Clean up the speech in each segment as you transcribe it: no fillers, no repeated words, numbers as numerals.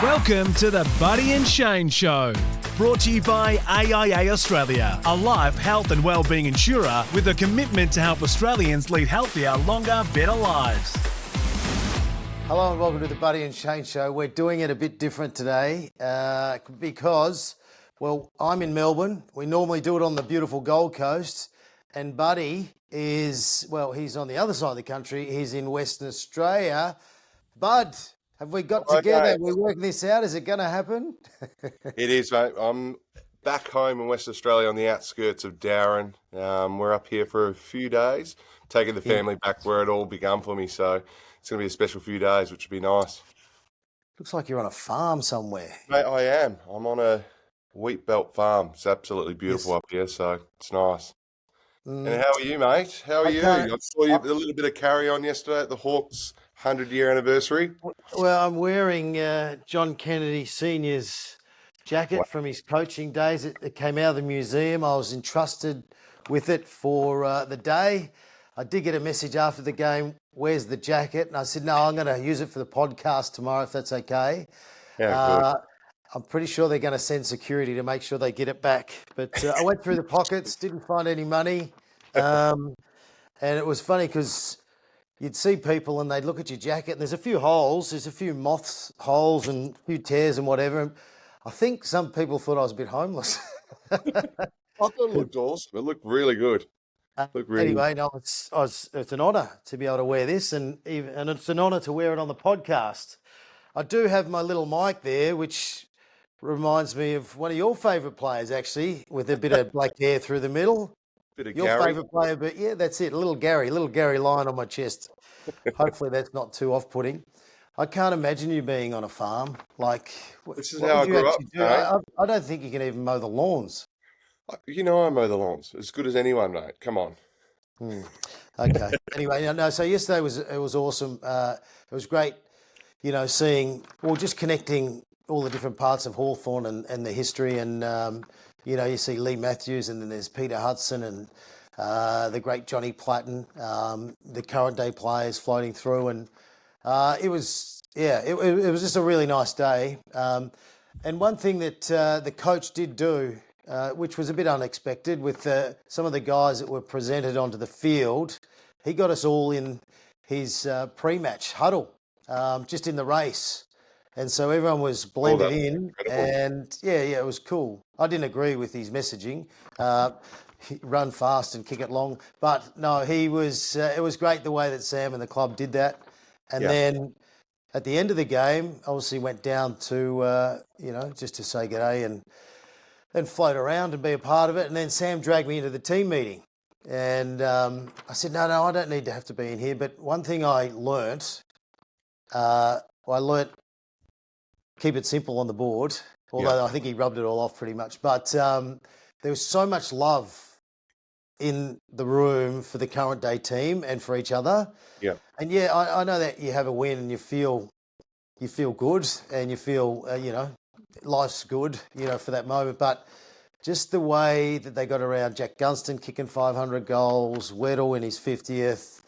Welcome to the Buddy and Shane Show, brought to you by AIA Australia, a life, health and wellbeing insurer with a commitment to help Australians lead healthier, longer, better lives. Hello and welcome to the Buddy and Shane Show. We're doing it a bit different today because, well, I'm in Melbourne. We normally do it on the beautiful Gold Coast, and Buddy is, well, he's on the other side of the country. He's in Western Australia. Bud, have we got together? Okay. We're working this out. Is it going to happen? It is, mate. I'm back home in West Australia on the outskirts of Darwin. We're up here for a few days, taking the family back where it all began for me. So it's going to be a special few days, which would be nice. Looks like you're on a farm somewhere. Mate, I am. I'm on a wheat belt farm. It's absolutely beautiful up here, so it's nice. And how are you, mate? How are you? I saw you a little bit of carry on yesterday at the Hawks 100-year anniversary. Well, I'm wearing John Kennedy Sr.'s jacket from his coaching days. It came out of the museum. I was entrusted with it for the day. I did get a message after the game, "Where's the jacket?" And I said, "No, I'm going to use it for the podcast tomorrow, if that's okay." Yeah, I'm pretty sure they're going to send security to make sure they get it back. But I went through the pockets, didn't find any money. And it was funny because you'd see people and they'd look at your jacket and there's a few holes, there's a few moths holes and a few tears and whatever. And I think some people thought I was a bit homeless. I thought it looked awesome. It looked really good. Anyway, no, it's an honour to be able to wear this, and it's an honour to wear it on the podcast. I do have my little mic there, which reminds me of one of your favourite players, actually, with a bit of black hair through the middle. Bit of Your Gary. favourite player, but yeah, that's it. Little Gary line on my chest. Hopefully that's not too off-putting. I can't imagine you being on a farm. Like, This is what how would I you grew up, actually do? mate. I don't think you can even mow the lawns. You know I mow the lawns as good as anyone, mate. Come on. Okay. Anyway, no. So yesterday was awesome. It was great, just connecting all the different parts of Hawthorn and the history. And, you see Lee Matthews, and then there's Peter Hudson and the great Johnny Platten, the current day players floating through. And it was just a really nice day. And one thing that the coach did do, which was a bit unexpected with some of the guys that were presented onto the field, he got us all in his pre-match huddle, just in the race. And so everyone was blended in, and it was cool. I didn't agree with his messaging, run fast and kick it long, but no, it was great the way that Sam and the club did that. And then at the end of the game, obviously went down to, just to say g'day and float around and be a part of it. And then Sam dragged me into the team meeting. And I said, no, I don't need to have to be in here. But one thing I learnt, keep it simple on the board, although I think he rubbed it all off pretty much. But there was so much love in the room for the current day team and for each other. Yeah. And I know that you have a win and you feel good and you feel, life's good, for that moment. But just the way that they got around Jack Gunston kicking 500 goals, Weddle in his 50th,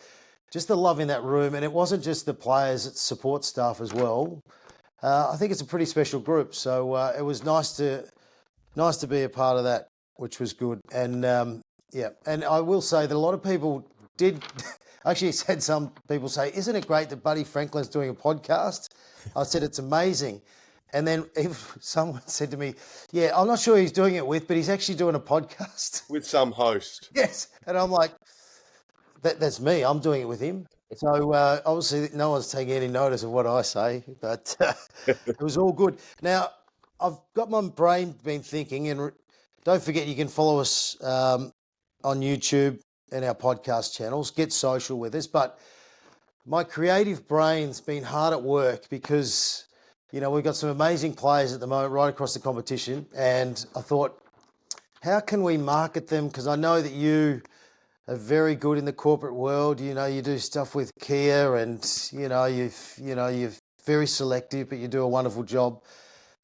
just the love in that room. And it wasn't just the players, it's support staff as well. I think it's a pretty special group. So it was nice to be a part of that, which was good. And and I will say that a lot of people did actually said, some people say, "Isn't it great that Buddy Franklin's doing a podcast?" I said, "It's amazing." And then if someone said to me, "Yeah, I'm not sure he's doing it with, but he's actually doing a podcast With some host. Yes. And I'm like, that's me. I'm doing it with him. So obviously no one's taking any notice of what I say, but it was all good. Now, I've got my brain been thinking, and don't forget you can follow us on YouTube and our podcast channels. Get social with us. But my creative brain's been hard at work because, we've got some amazing players at the moment right across the competition. And I thought, how can we market them? Because I know that you are very good in the corporate world. You do stuff with Kia and, you're very selective, but you do a wonderful job.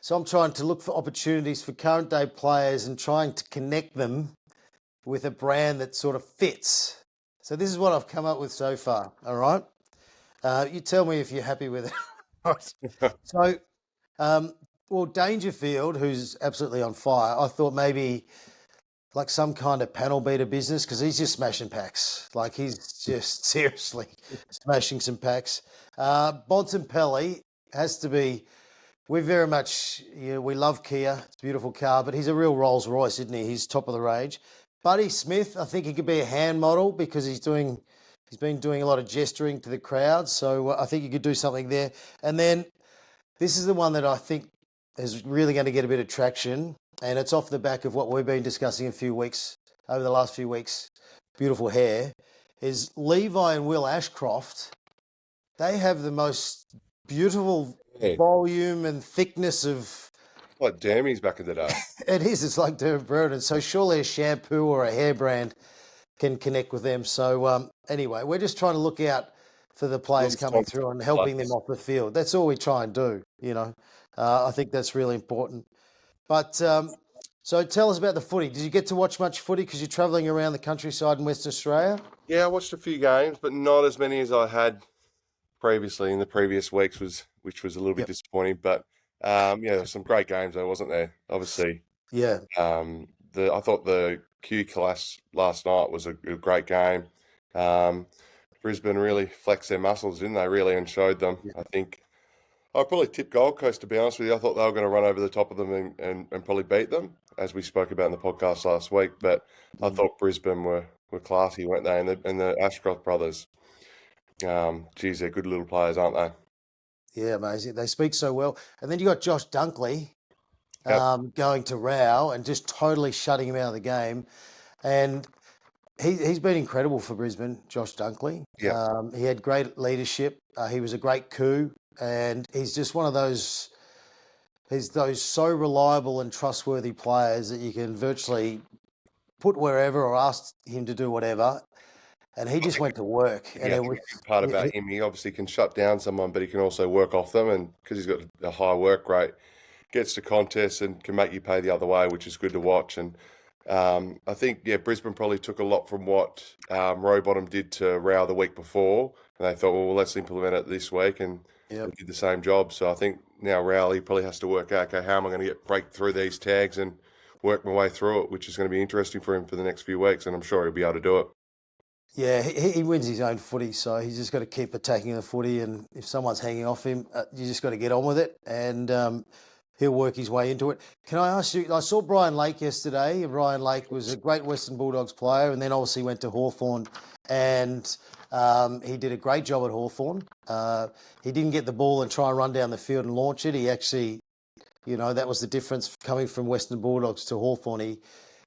So I'm trying to look for opportunities for current day players and trying to connect them with a brand that sort of fits. So this is what I've come up with so far. All right. You tell me if you're happy with it. Right. So Well, Dangerfield, who's absolutely on fire, I thought maybe like some kind of panel beater business because he's just smashing packs. Like he's just seriously smashing some packs. Bontempelli has to be. We very much, we love Kia. It's a beautiful car, but he's a real Rolls Royce, isn't he? He's top of the range. Buddy Smith, I think he could be a hand model because he's been doing a lot of gesturing to the crowd. So I think he could do something there. And then this is the one that I think is really going to get a bit of traction. And it's off the back of what we've been discussing over the last few weeks. Beautiful hair. Is Levi and Will Ashcroft. They have the most beautiful volume and thickness of... Like Dermy's back in the day. It is. It's like Dermot Brereton. So surely a shampoo or a hair brand can connect with them. So anyway, we're just trying to look out for the players coming through and helping them off the field. That's all we try and do, I think that's really important. But so tell us about the footy. Did you get to watch much footy because you're travelling around the countryside in Western Australia? Yeah, I watched a few games, but not as many as I had previously in the previous weeks, which was a little bit disappointing. But there's some great games though, wasn't there? Obviously. Yeah. I thought the Q class last night was a great game. Brisbane really flexed their muscles, didn't they? Really, and showed them. Yeah. I think I probably tipped Gold Coast, to be honest with you. I thought they were going to run over the top of them and probably beat them, as we spoke about in the podcast last week. But I thought Brisbane were classy, weren't they? And the Ashcroft brothers. Geez, they're good little players, aren't they? Yeah, amazing. They speak so well. And then you got Josh Dunkley going to Row and just totally shutting him out of the game. And he's been incredible for Brisbane, Josh Dunkley. Yeah. He had great leadership. He was a great coup. And he's just one of those... He's those so reliable and trustworthy players that you can virtually put wherever or ask him to do whatever. And he just went to work. And the part about him, he obviously can shut down someone, but he can also work off them. And because he's got a high work rate, gets to contests and can make you pay the other way, which is good to watch. And I think, Brisbane probably took a lot from what Rowbottom did to Row the week before. And they thought, well, let's implement it this week. And they did the same job. So I think now Rowley probably has to work out, okay, how am I going to break through these tags and work my way through it, which is going to be interesting for him for the next few weeks. And I'm sure he'll be able to do it. Yeah, he wins his own footy, so he's just got to keep attacking the footy. And if someone's hanging off him, you just got to get on with it, and he'll work his way into it. Can I ask you? I saw Brian Lake yesterday. Brian Lake was a great Western Bulldogs player, and then obviously went to Hawthorn, and he did a great job at Hawthorn. He didn't get the ball and try and run down the field and launch it. He actually, that was the difference coming from Western Bulldogs to Hawthorn.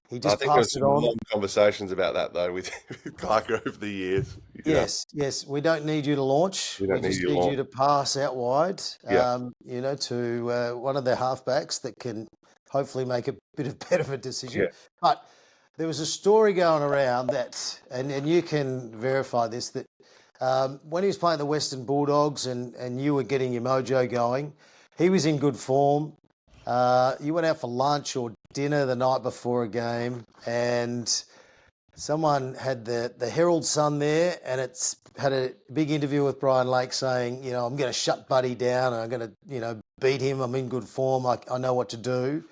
He just passed it on. Long conversations about that though with Clark over the years. Yes. We don't need you to launch. We just need you to pass out wide. To one of their halfbacks that can hopefully make a bit of a decision. Yeah. But there was a story going around that, and you can verify this, that when he was playing the Western Bulldogs and you were getting your mojo going, he was in good form. You went out for lunch or dinner the night before a game, and someone had the Herald Sun there, and it's had a big interview with Brian Lake saying, I'm going to shut Buddy down, and I'm going to, beat him. I'm in good form. I know what to do.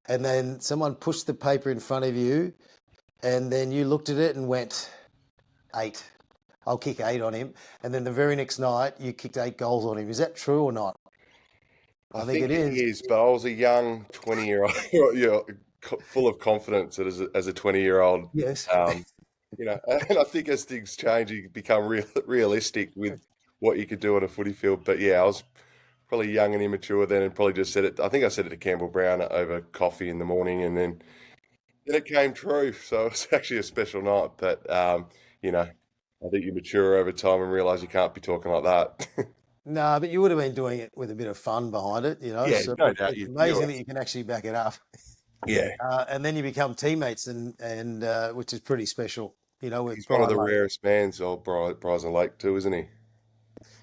And then someone pushed the paper in front of you, and then you looked at it and went, 8. I'll kick 8 on him. And then the very next night, you kicked 8 goals on him. Is that true or not? I think it is, but I was a young 20-year-old, full of confidence as a 20-year-old. Yes. And I think as things change, you become realistic with what you could do on a footy field. But I was probably young and immature then, and probably just said it. I think I said it to Campbell Brown over coffee in the morning, and then it came true. So it was actually a special night. But I think you mature over time and realise you can't be talking like that. No, but you would have been doing it with a bit of fun behind it, Yeah, so no doubt. it's amazing that you can actually back it up. Yeah. And then you become teammates, and which is pretty special, with He's Brian one of the Lake. rarest bands, Bryson Lake too, isn't he?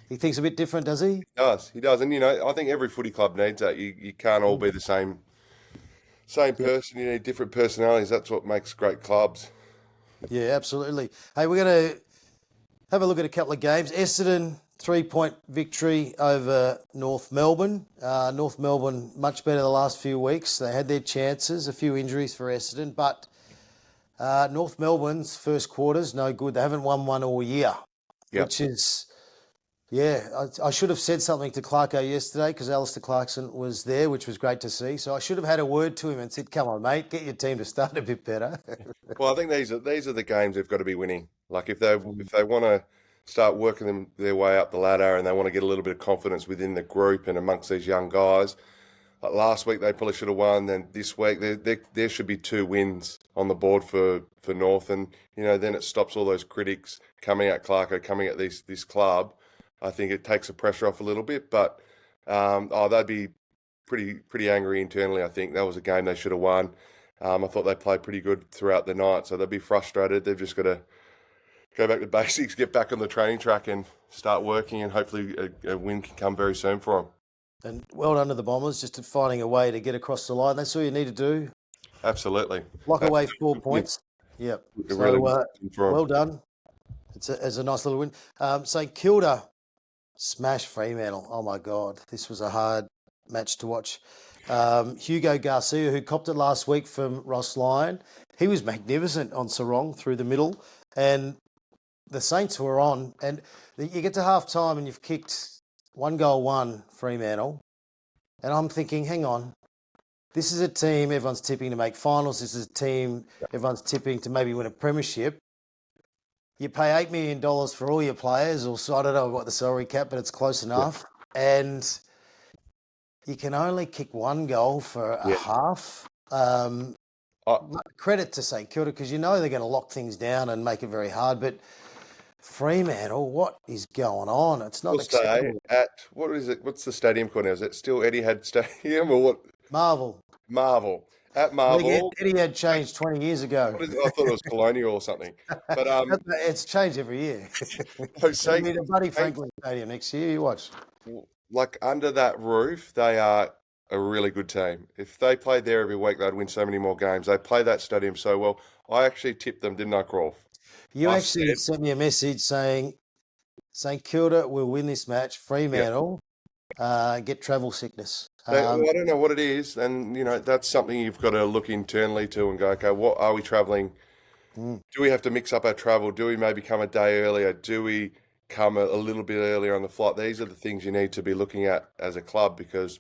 He thinks a bit different, does he? He does. And, I think every footy club needs that. You can't all be the same person. You need different personalities. That's what makes great clubs. Yeah, absolutely. Hey, we're going to have a look at a couple of games. Essendon 3-point victory over North Melbourne. North Melbourne, much better the last few weeks. They had their chances, a few injuries for Essendon, but North Melbourne's first quarter's no good. They haven't won one all year, which is, I should have said something to Clarko yesterday because Alistair Clarkson was there, which was great to see. So I should have had a word to him and said, come on, mate, get your team to start a bit better. Well, I think these are the games they've got to be winning. Like if they want to start working their way up the ladder and they want to get a little bit of confidence within the group and amongst these young guys. Like last week they probably should have won. Then this week there should be 2 wins on the board for North, and then it stops all those critics coming at Clarko, coming at this club. I think it takes the pressure off a little bit, but they'd be pretty angry internally. I think that was a game they should have won. I thought they played pretty good throughout the night, so they'll be frustrated. They've just got to go back to basics, get back on the training track and start working, and hopefully a win can come very soon for them. And well done to the Bombers, just finding a way to get across the line. That's all you need to do. Absolutely. Lock away 4 points. Yep. So, really well done. It's a nice little win. St Kilda smashed Fremantle. Oh, my God. This was a hard match to watch. Hugo Garcia, who copped it last week from Ross Lyon, he was magnificent on Sarong through the middle. And the Saints were on. And you get to half-time and you've kicked 1-1 Fremantle. And I'm thinking, hang on. This is a team everyone's tipping to make finals. This is a team everyone's tipping to maybe win a premiership. You pay $8 million for all your players, or so I don't know what the salary cap, but it's close enough. Yeah. And you can only kick 1 goal for a half. Credit to St Kilda, because they're going to lock things down and make it very hard. But Fremantle, what is going on? It's not acceptable. What is it? What's the stadium called now? Is it still Etihad Stadium or what? Marvel. At Marvel. Etihad changed 20 years ago. I thought it was Colonial or something. But it's changed every year. I mean, a Buddy Franklin Stadium next year. You watch. Like under that roof, they are a really good team. If they played there every week, they'd win so many more games. They play that stadium so well. I actually tipped them, didn't I, Crawf? You actually sent me a message saying St Kilda will win this match. Fremantle get travel sickness. I don't know what it is, and that's something you've got to look internally to and go, okay, what are we travelling? Do we have to mix up our travel? Do we maybe come a day earlier? Do we come a little bit earlier on the flight? These are the things you need to be looking at as a club, because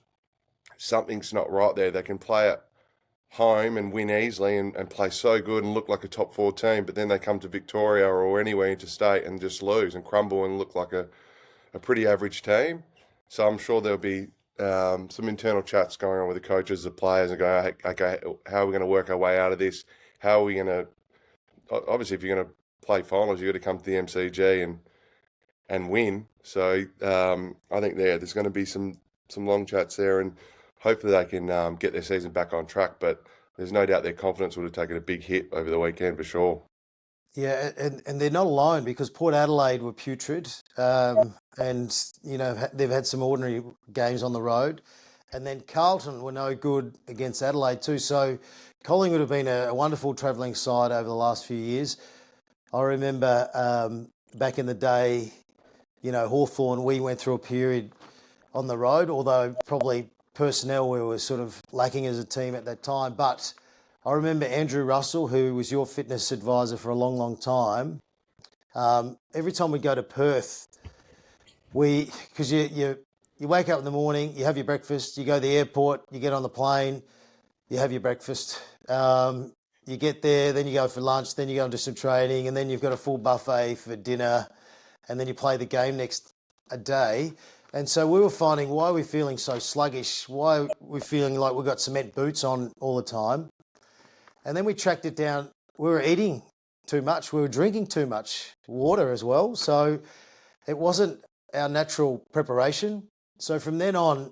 something's not right there. They can play at home and win easily and play so good and look like a top 4 team, but then they come to Victoria or anywhere interstate and just lose and crumble and look like a pretty average team. So I'm sure there'll be some internal chats going on with the coaches, the players, and go, okay, how are we going to work our way out of this? How are we going to, obviously if you're going to play finals, you've got to come to the MCG and win. So I think there's going to be some long chats there, and hopefully they can get their season back on track, but there's no doubt their confidence would have taken a big hit over the weekend for sure. Yeah, and they're not alone, because Port Adelaide were putrid, and they've had some ordinary games on the road, and then Carlton were no good against Adelaide too. So Collingwood have been a wonderful travelling side over the last few years. I remember back in the day, Hawthorn, we went through a period on the road, although probably personnel we were sort of lacking as a team at that time. But I remember Andrew Russell, who was your fitness advisor for a long, long time. Every time we go to Perth, because you wake up in the morning, you have your breakfast, you go to the airport, you get on the plane, you have your breakfast. You get there, then you go for lunch, then you go and do some training, and then you've got a full buffet for dinner, and then you play the game next day. And so we were finding, why are we feeling so sluggish? Why are we feeling like we've got cement boots on all the time? And then we tracked it down. We were eating too much. We were drinking too much water as well. So it wasn't our natural preparation. So from then on,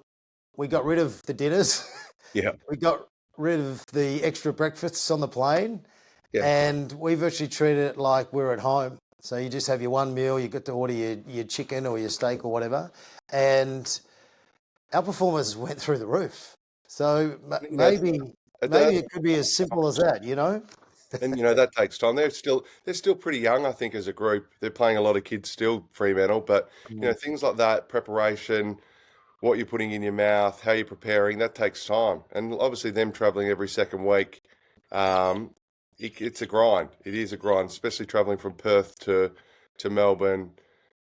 we got rid of the dinners. Yeah. We got rid of the extra breakfasts on the plane. Yeah. And we virtually treated it like we're at home. So you just have your one meal, you get to order your chicken or your steak or whatever. And our performance went through the roof. So maybe it could be as simple as that, And that takes time. They're still pretty young, I think, as a group. They're playing a lot of kids still, Fremantle, but things like that, preparation, what you're putting in your mouth, how you're preparing, that takes time. And obviously, them traveling every second week, um, it's a grind. It is a grind, especially traveling from Perth to Melbourne.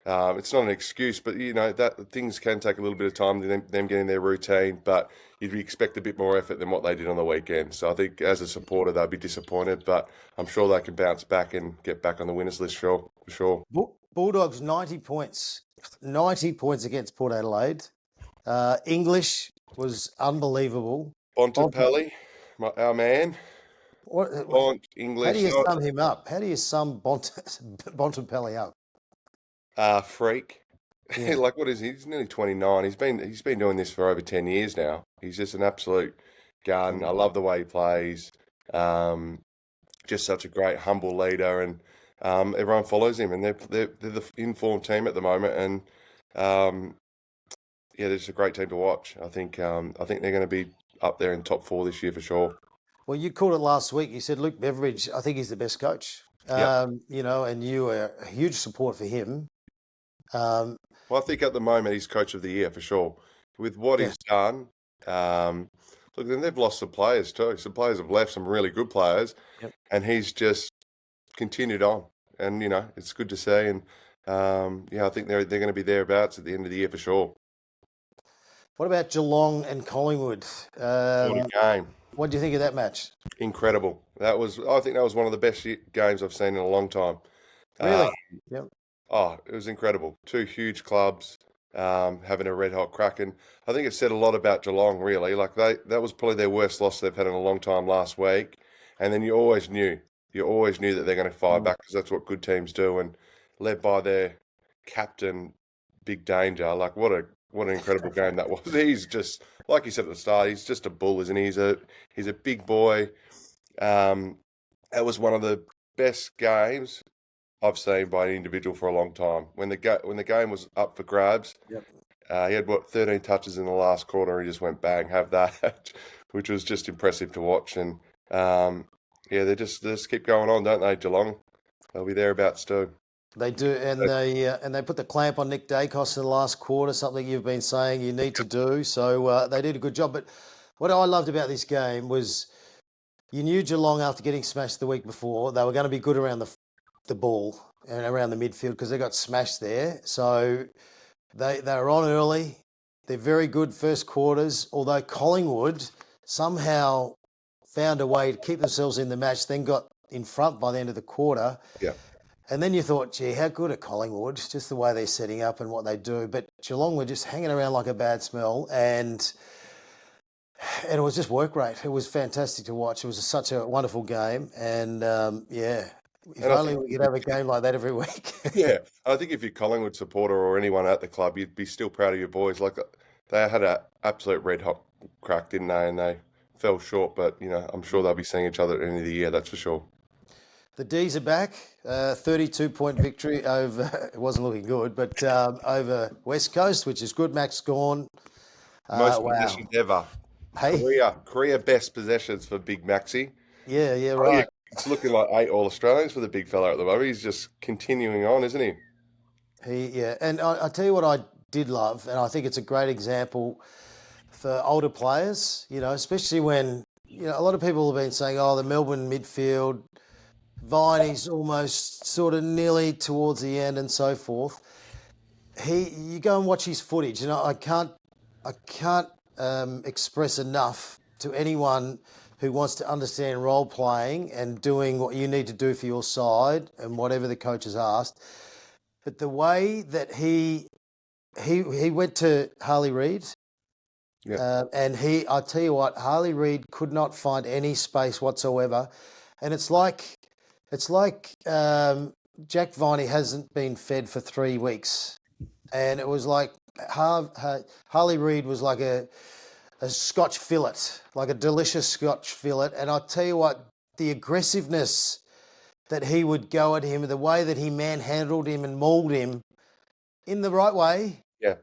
It's not an excuse, but that things can take a little bit of time, them getting their routine. But you'd expect a bit more effort than what they did on the weekend. So I think as a supporter, they'll be disappointed, but I'm sure they can bounce back and get back on the winners list for sure. Bulldogs 90 points, 90 points against Port Adelaide. English was unbelievable. Bontempelli, our man. Bont, How do English, you sum him up? How do you sum Bontempelli up? freak. Yeah. Like, what is he? He's nearly 29. He's been doing this for over 10 years now. He's just an absolute gun. I love the way he plays. Just such a great, humble leader, and everyone follows him. And they're the informed team at the moment, and they're just a great team to watch. I think they're going to be up there in top 4 this year for sure. Well, you called it last week. You said Luke Beveridge, I think he's the best coach. Yep. And you are a huge support for him. Well, I think at the moment he's coach of the year for sure. With what he's done, look, then they've lost some players too. Some players have left, some really good players, Yep. and he's just continued on. And it's good to see. And I think they're going to be thereabouts at the end of the year for sure. What about Geelong and Collingwood? What a game! What do you think of that match? Incredible. I think that was one of the best games I've seen in a long time. Really? Yep. Oh, it was incredible. 2 huge clubs having a red hot crack, and I think it said a lot about Geelong. Really, like that was probably their worst loss they've had in a long time last week. And then you always knew that they're going to fire back because that's what good teams do. And led by their captain, Big Danger. Like what an incredible game that was. He's just, like you said at the start, he's just a bull, isn't he? He's a big boy. That was one of the best games I've seen by an individual for a long time. When the game was up for grabs, Yep. he had 13 touches in the last quarter. He just went bang, have that, which was just impressive to watch. And they just keep going on, don't they, Geelong? They'll be thereabouts too. They do, and they put the clamp on Nick Dacos in the last quarter, something you've been saying you need to do. So they did a good job. But what I loved about this game was you knew Geelong, after getting smashed the week before, they were going to be good around the ball and around the midfield because they got smashed there. So they were on early. They're very good first quarters, although Collingwood somehow found a way to keep themselves in the match, then got in front by the end of the quarter. Yeah. And then you thought, gee, how good are Collingwood, just the way they're setting up and what they do. But Geelong were just hanging around like a bad smell, and it was just work rate. It was fantastic to watch. It was such a wonderful game. And, if only we could have a game like that every week. Yeah, I think if you're Collingwood supporter or anyone at the club, you'd be still proud of your boys. Like they had an absolute red hot crack, didn't they? And they fell short, but I'm sure they'll be seeing each other at the end of the year. That's for sure. The D's are back. 32-point victory over. It wasn't looking good, but over West Coast, which is good. Max Gawn. Most possessions ever. Hey. Career best possessions for Big Maxi. Yeah, right. It's looking like 8 All-Australians for the big fella at the moment. He's just continuing on, isn't he? And I tell you what I did love, and I think it's a great example for older players, especially when, a lot of people have been saying, the Melbourne midfield, Viney's almost sort of nearly towards the end and so forth. You go and watch his footage, and I can't express enough to anyone who wants to understand role playing and doing what you need to do for your side and whatever the coach has asked. But the way that he went to Harley Reid, and I tell you what, Harley Reid could not find any space whatsoever, and it's like Jack Viney hasn't been fed for 3 weeks, and it was like Harley Reid was like a Scotch fillet, like a delicious Scotch fillet. And I tell you what, the aggressiveness that he would go at him, the way that he manhandled him and mauled him in the right way. Yeah.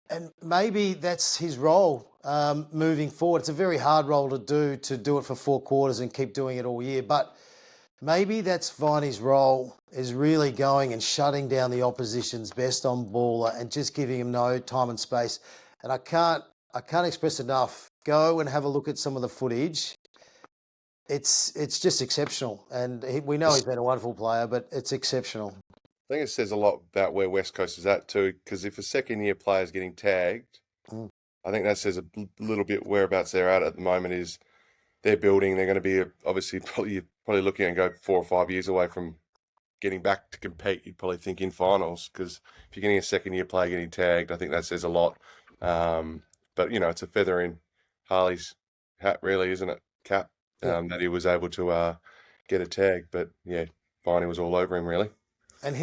And maybe that's his role moving forward. It's a very hard role to do it for 4 quarters and keep doing it all year. But maybe that's Viney's role, is really going and shutting down the opposition's best on baller and just giving him no time and space. And I can't express enough. Go and have a look at some of the footage. It's just exceptional. And we know he's been a wonderful player, but it's exceptional. I think it says a lot about where West Coast is at too, because if a second-year player is getting tagged, I think that says a little bit whereabouts they're at the moment is they're building. They're going to be obviously probably looking and go 4 or 5 years away from getting back to compete. You'd probably think in finals, because if you're getting a second-year player getting tagged, I think that says a lot. But it's a feather in Harley's hat, really, isn't it? Cap that he was able to get a tag. But yeah, Viney was all over him, really. And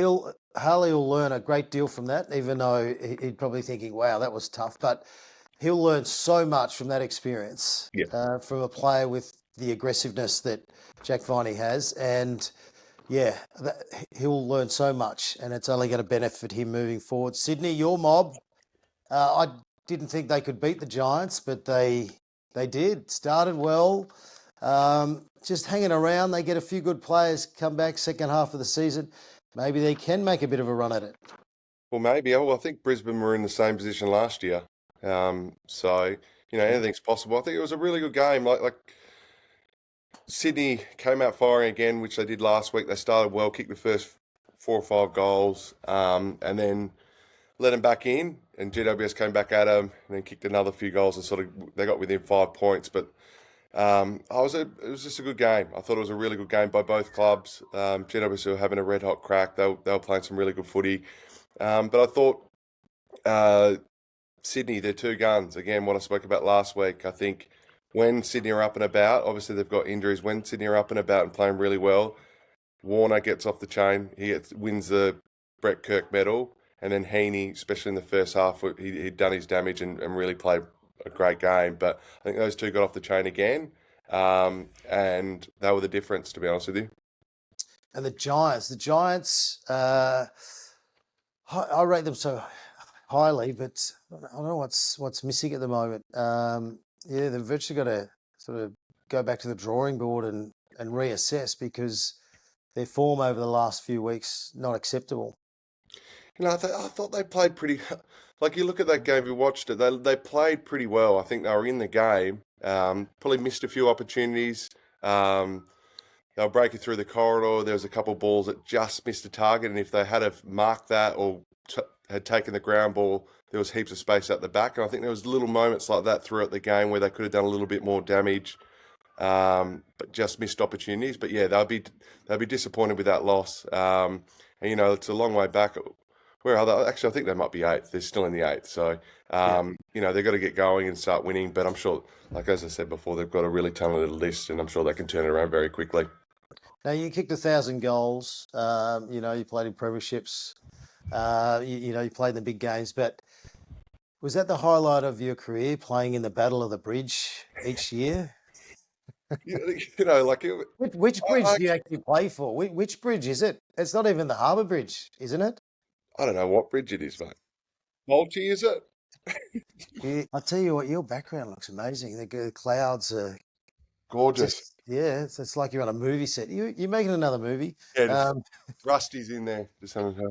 Harley will learn a great deal from that, even though he'd probably thinking, "Wow, that was tough." But he'll learn so much from that experience, from a player with the aggressiveness that Jack Viney has, and he'll learn so much, and it's only going to benefit him moving forward. Sydney, your mob. I didn't think they could beat the Giants, but they did. Started well, just hanging around. They get a few good players come back second half of the season. Maybe they can make a bit of a run at it. Well, maybe. I think Brisbane were in the same position last year. So, anything's possible. I think it was a really good game. Like Sydney came out firing again, which they did last week. They started well, kicked the first 4 or 5 goals, and then let them back in. And GWS came back at them and then kicked another few goals and they got within 5 points. But it was just a good game. I thought it was a really good game by both clubs. GWS were having a red hot crack. They were playing some really good footy. But I thought Sydney, they're two guns. Again, what I spoke about last week, I think when Sydney are up and about, obviously they've got injuries. When Sydney are up and about and playing really well, Warner gets off the chain. He wins the Brett Kirk medal. And then Heaney, especially in the first half, he'd done his damage and really played a great game. But I think those two got off the chain again. And they were the difference, to be honest with you. And the Giants, I rate them so highly, but I don't know what's missing at the moment. They've virtually got to sort of go back to the drawing board and reassess, because their form over the last few weeks, not acceptable. I thought they played pretty. Like, you look at that game, we watched it. They played pretty well. I think they were in the game. Probably missed a few opportunities. They were breaking through the corridor. There was a couple of balls that just missed the target, and if they had have marked that or had taken the ground ball, there was heaps of space at the back. And I think there was little moments like that throughout the game where they could have done a little bit more damage, but just missed opportunities. But yeah, they'll be disappointed with that loss. And it's a long way back. Where are they? Actually, I think they might be 8th. They're still in the 8th. So, they've got to get going and start winning. But I'm sure, like as I said before, they've got a really talented list, and I'm sure they can turn it around very quickly. Now, you kicked 1,000 goals. You played in premierships. You played in the big games. But was that the highlight of your career, playing in the Battle of the Bridge each year? Which bridge do you actually play for? Which bridge is it? It's not even the Harbour Bridge, isn't it? I don't know what bridge it is, mate. Multi, is it? I'll tell you what, your background looks amazing. The clouds are gorgeous. It's like you're on a movie set. You're making another movie. Yeah, Rusty's in there. Just having her.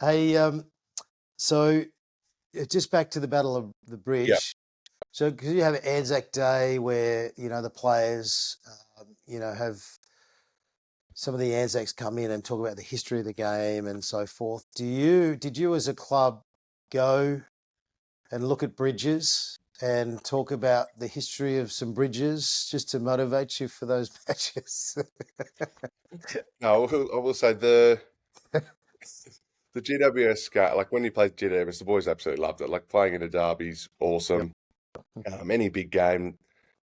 Hey, so just back to the Battle of the Bridge. Yep. So, because you have Anzac Day where, the players, have some of the Anzacs come in and talk about the history of the game and so forth. Did you as a club go and look at bridges and talk about the history of some bridges just to motivate you for those matches? No, I will say the GWS game, like when you play GWS, the boys absolutely loved it. Like playing in a derby's awesome. Any big game,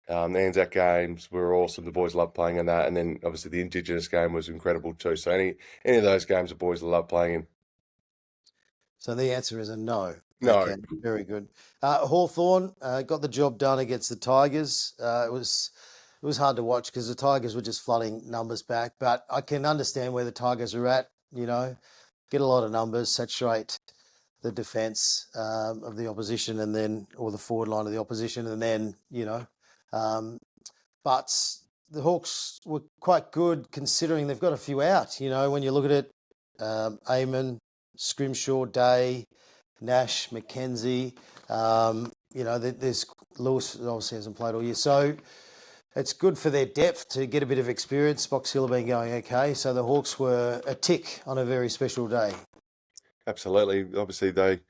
the Anzac games were awesome. The boys loved playing in that, and then obviously the Indigenous game was incredible too. So any of those games, the boys love playing in. So the answer is a no. No. Okay, very good. Hawthorn got the job done against the Tigers. It was hard to watch because the Tigers were just flooding numbers back. But I can understand where the Tigers are at. Get a lot of numbers, saturate the defence of the opposition, or the forward line of the opposition, and then but the Hawks were quite good considering they've got a few out. You know, when you look at it, Eamon, Scrimshaw, Day, Nash, McKenzie. You know, there's Lewis obviously hasn't played all year, so it's good for their depth to get a bit of experience. Box Hill have been going okay, so the Hawks were a tick on a very special day. Absolutely. Obviously, they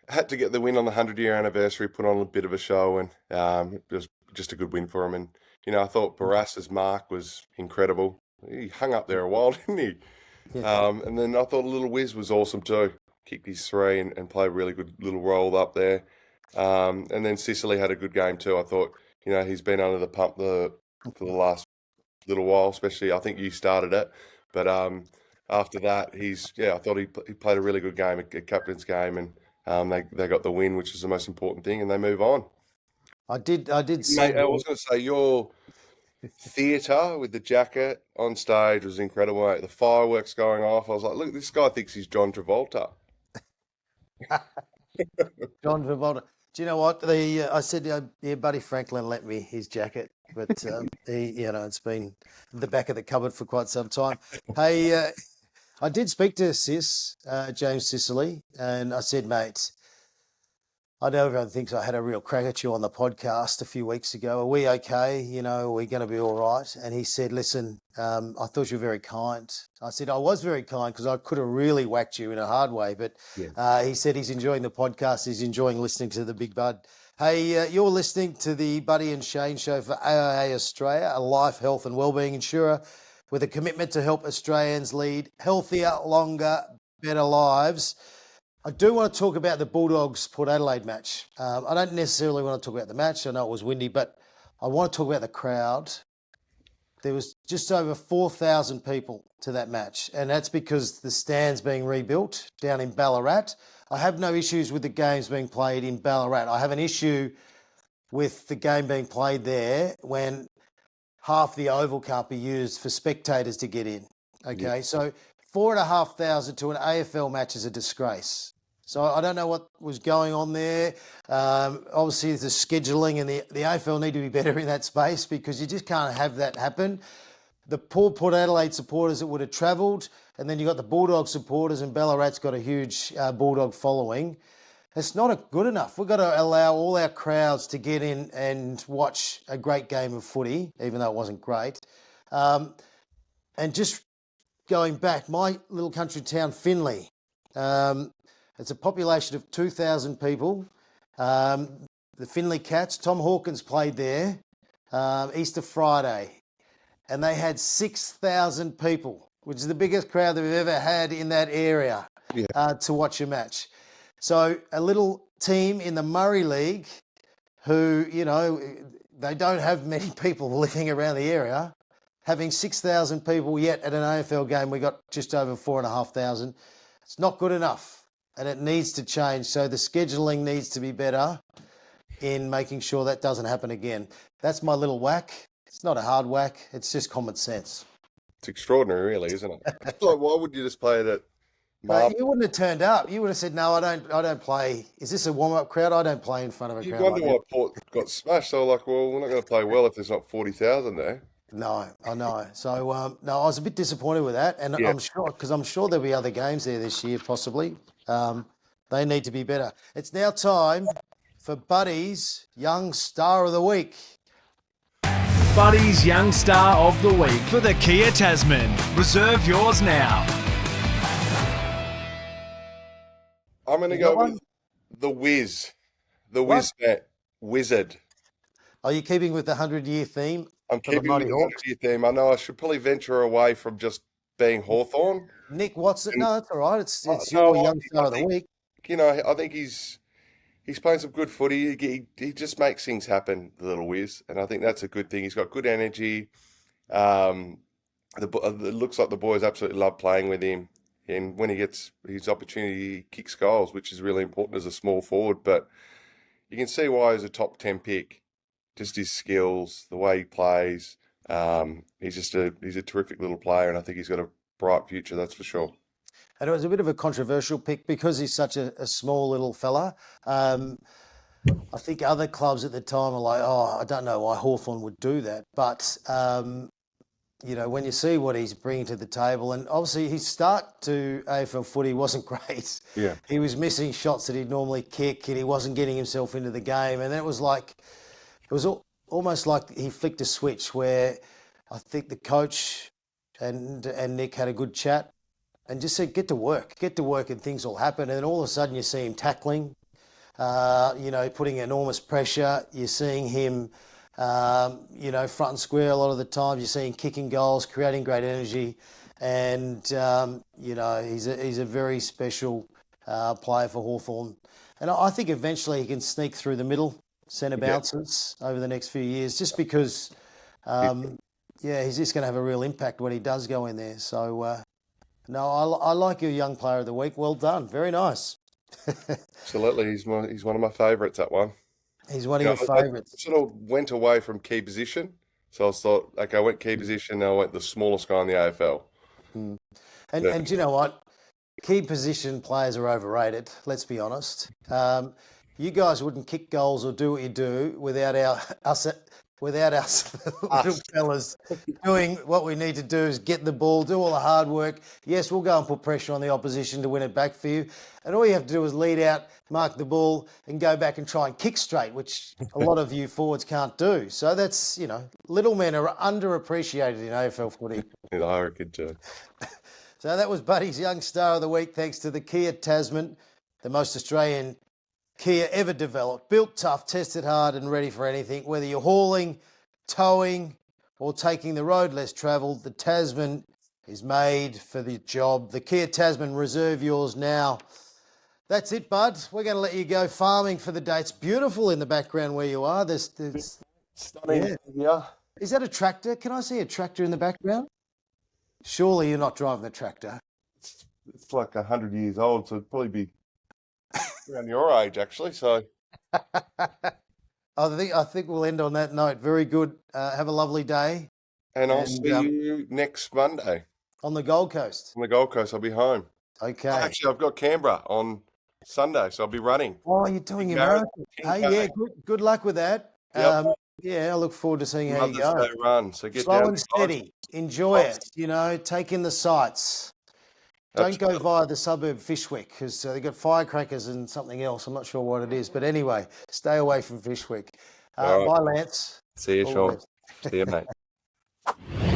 had to get the win on the 100-year anniversary, put on a bit of a show, and it was just a good win for them. And, you know, I thought Baras's mark was incredible. He hung up there a while, didn't he? Yeah. And then I thought Little Wiz was awesome too. Kicked his three and played a really good little roll up there. And then Sicily had a good game too. I thought, you know, he's been under the pump for the last little while, especially I think you started it. But after that, I thought he played a really good game, a captain's game, and they got the win, which is the most important thing, and they move on. I did see. Mate, I was going to say your theatre with the jacket on stage was incredible, mate. The fireworks going off. I was like, look, this guy thinks he's John Travolta. John Travolta. Do you know what? I said, yeah, Buddy Franklin lent me his jacket, but it's been in the back of the cupboard for quite some time. Hey, I did speak to James Sicily, and I said, mate, I know everyone thinks I had a real crack at you on the podcast a few weeks ago. Are we okay? You know, are we going to be all right? And he said, listen, I thought you were very kind. I said, I was very kind because I could have really whacked you in a hard way. But he said he's enjoying the podcast. He's enjoying listening to the Big Bud. Hey, you're listening to the Buddy and Shane show for AIA Australia, a life, health and wellbeing insurer with a commitment to help Australians lead healthier, longer, better lives. I do want to talk about the Bulldogs-Port Adelaide match. I don't necessarily want to talk about the match. I know it was windy, but I want to talk about the crowd. There was just over 4,000 people to that match, and that's because the stand's being rebuilt down in Ballarat. I have no issues with the games being played in Ballarat. I have an issue with the game being played there when half the oval can't be used for spectators to get in. Okay, so 4,500 to an AFL match is a disgrace. So I don't know what was going on there. Obviously, the scheduling and the AFL need to be better in that space because you just can't have that happen. The poor Port Adelaide supporters that would have travelled, and then you got the Bulldog supporters, and Ballarat's got a huge Bulldog following. It's not good enough. We've got to allow all our crowds to get in and watch a great game of footy, even though it wasn't great. And just going back, my little country town, Finley, it's a population of 2,000 people. The Finley Cats, Tom Hawkins played there Easter Friday, and they had 6,000 people, which is the biggest crowd that we've ever had in that area to watch a match. So a little team in the Murray League who, you know, they don't have many people living around the area, having 6,000 people yet at an AFL game, we got just over 4,500. It's not good enough, and it needs to change. So the scheduling needs to be better in making sure that doesn't happen again. That's my little whack. It's not a hard whack. It's just common sense. It's extraordinary, really, isn't it? Like, why would you just play it at But you wouldn't have turned up. You would have said, no, I don't play. Is this a warm-up crowd? I don't play in front of a crowd. You wonder why Port got smashed. So like, well, we're not going to play well if there's not 40,000 there. No, I know. So, no, I was a bit disappointed with that. And I'm sure there'll be other games there this year, possibly. They need to be better. It's now time for Buddy's Young Star of the Week. Buddy's Young Star of the Week for the Kia Tasman. Reserve yours now. I'm going to go with the Wiz. The Wizard. Are you keeping with the 100-year theme? I'm keeping with the 100-year theme. I know I should probably venture away from just being Hawthorn. Nick Watson. No, that's all right. It's your Young Star of the Week. You know, I think he's playing some good footy. He just makes things happen, the little Wiz. And I think that's a good thing. He's got good energy. It looks like the boys absolutely love playing with him. And when he gets his opportunity, he kicks goals, which is really important as a small forward. But you can see why he's a top 10 pick. Just his skills, the way he plays. He's a terrific little player, and I think he's got a bright future, that's for sure. And it was a bit of a controversial pick because he's such a small little fella. I think other clubs at the time are like, oh, I don't know why Hawthorn would do that. But, you know, when you see what he's bringing to the table, and obviously his start to AFL footy wasn't great. Yeah. He was missing shots that he'd normally kick, and he wasn't getting himself into the game. And then it was almost like he flicked a switch where I think the coach and Nick had a good chat and just said, get to work, and things will happen. And then all of a sudden you see him tackling, you know, putting enormous pressure. You're seeing him, you know, front and square a lot of the time. You're seeing kicking goals, creating great energy. And, you know, he's a very special player for Hawthorn. And I think eventually he can sneak through the middle centre bounces over the next few years, just because, he's just going to have a real impact when he does go in there. So, no, I like your young player of the week. Well done. Very nice. Absolutely. He's one of my favourites, that one. He's one of your favourites. I sort of went away from key position. So I thought, okay, I went key position, and I went the smallest guy in the AFL. And you know what? Key position players are overrated, let's be honest. You guys wouldn't kick goals or do what you do without us little fellas doing what we need to do is get the ball, do all the hard work. Yes, we'll go and put pressure on the opposition to win it back for you. And all you have to do is lead out, mark the ball, and go back and try and kick straight, which a lot of you forwards can't do. So that's, you know, little men are underappreciated in AFL footy. I reckon too. So that was Buddy's Young Star of the Week, thanks to the Kia Tasman, the most Australian Kia ever developed. Built tough, tested hard and ready for anything. Whether you're hauling, towing or taking the road less travelled, the Tasman is made for the job. The Kia Tasman, reserve yours now. That's it, bud. We're going to let you go farming for the day. It's beautiful in the background where you are. There's Stunning. Yeah. Is that a tractor? Can I see a tractor in the background? Surely you're not driving the tractor. It's like 100 years old, so it'd probably be around your age, actually. So I think we'll end on that note. Very good. Have a lovely day. And I'll see you next Monday. On the Gold Coast. On the Gold Coast, I'll be home. Okay. Actually, I've got Canberra on Sunday, so I'll be running. Oh, you're doing your marathon. Hey, yeah, good luck with that. Yep. I look forward to seeing how you go. Mother's Day run, so get slow down and steady. Enjoy it. You know, take in the sights. Don't go via the suburb Fishwick because they've got firecrackers and something else. I'm not sure what it is. But anyway, stay away from Fishwick. All right. Bye, Lance. See you, Sean. See you, mate.